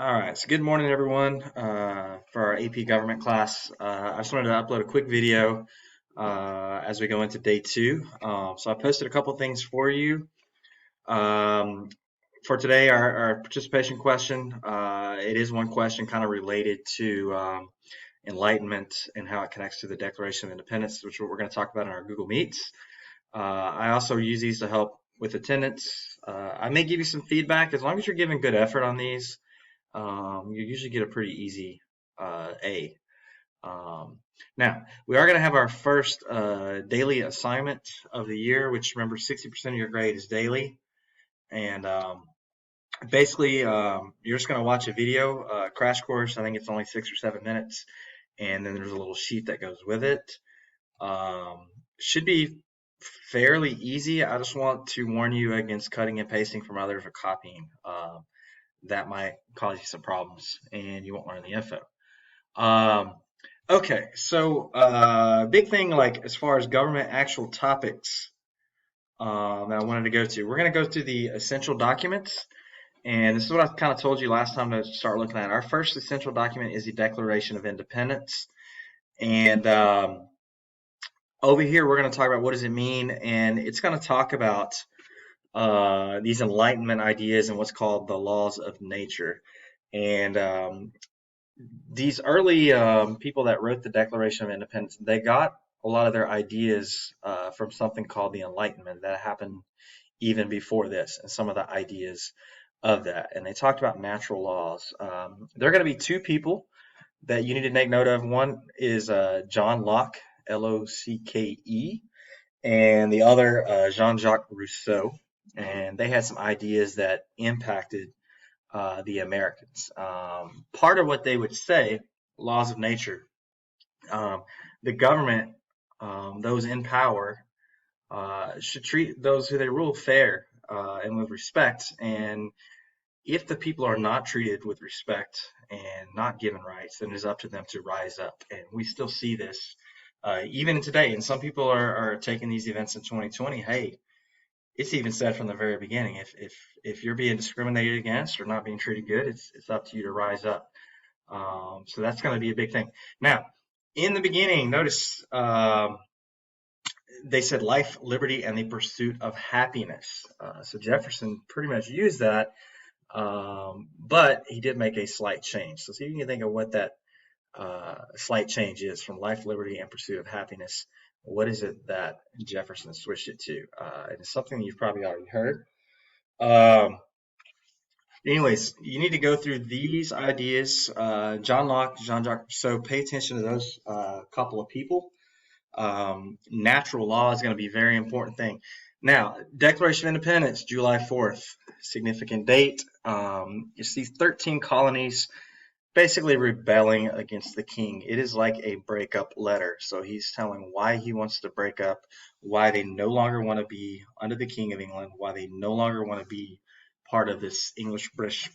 All right, so good morning, everyone, for our AP Government class. I just wanted to upload a quick video as we go into day two. So I posted a couple things for you. For today, our participation question, it is one question kind of related to enlightenment and how it connects to the Declaration of Independence, which is what we're going to talk about in our Google Meets. I also use these to help with attendance. I may give you some feedback as long as you're giving good effort on these. You usually get a pretty easy A. Now, we are going to have our first daily assignment of the year, which remember 60% of your grade is daily. And basically, you're just going to watch a video, crash course. I think it's only 6 or 7 minutes. And then there's a little sheet that goes with it. Should be fairly easy. I just want to warn you against cutting and pasting from others or copying. That might cause you some problems and you won't learn the info. Okay, so big thing like as far as government actual topics that I wanted to go to. We're going to go through the essential documents. And this is what I kind of told you last time to start looking at. Our first essential document is the Declaration of Independence. And over here, we're going to talk about what does it mean. And it's going to talk about these Enlightenment ideas and what's called the laws of nature. And these early people that wrote the Declaration of Independence, they got a lot of their ideas from something called the Enlightenment that happened even before this, and some of the ideas of that. And they talked about natural laws. There are going to be two people that you need to make note of. One is John Locke, Locke, and the other Jean-Jacques Rousseau. And they had some ideas that impacted the Americans. Part of what they would say, laws of nature, the government, those in power, should treat those who they rule fair and with respect. And if the people are not treated with respect and not given rights, then it's up to them to rise up. And we still see this even today. And some people are taking these events in 2020. Hey, it's even said from the very beginning, if you're being discriminated against or not being treated good, it's up to you to rise up. So that's going to be a big thing. Now, in the beginning, notice they said life, liberty, and the pursuit of happiness. So Jefferson pretty much used that, but he did make a slight change. So see if you can think of what that slight change is from life, liberty, and pursuit of happiness. What is it that Jefferson switched it to? And it's something you've probably already heard. Anyways, you need to go through these ideas. John Locke, Jean-Jacques Rousseau, pay attention to those couple of people. Natural law is going to be a very important thing. Now, Declaration of Independence, July 4th, significant date. You see 13 colonies basically rebelling against the king. It is like a breakup letter. So he's telling why he wants to break up, why they no longer want to be under the King of England, why they no longer want to be part of this English-British,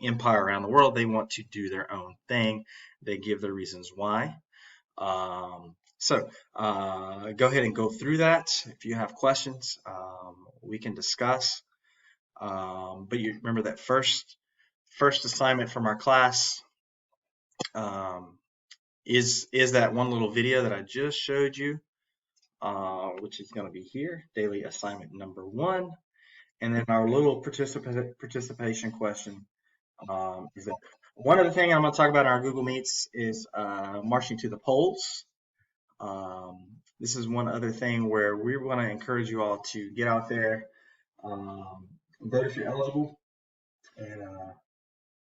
empire around the world. They want to do their own thing. They give their reasons why. So go ahead and go through that. If you have questions, we can discuss. But you remember that first assignment from our class is that one little video that I just showed you, which is going to be here, daily assignment number 1. And then our little participation question is that one other thing I'm going to talk about in our Google Meets is marching to the polls. This is one other thing where we want to encourage you all to get out there, vote if you're eligible, and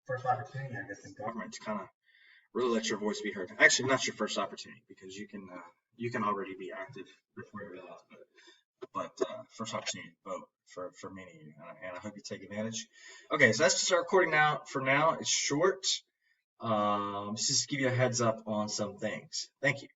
first opportunity, I guess, in government to kind of really let your voice be heard. Actually, not your first opportunity because you can already be active before you realize it. But first opportunity to vote for many of you, and I hope you take advantage. Okay, so that's just our recording now. For now, it's short. Just to give you a heads up on some things. Thank you.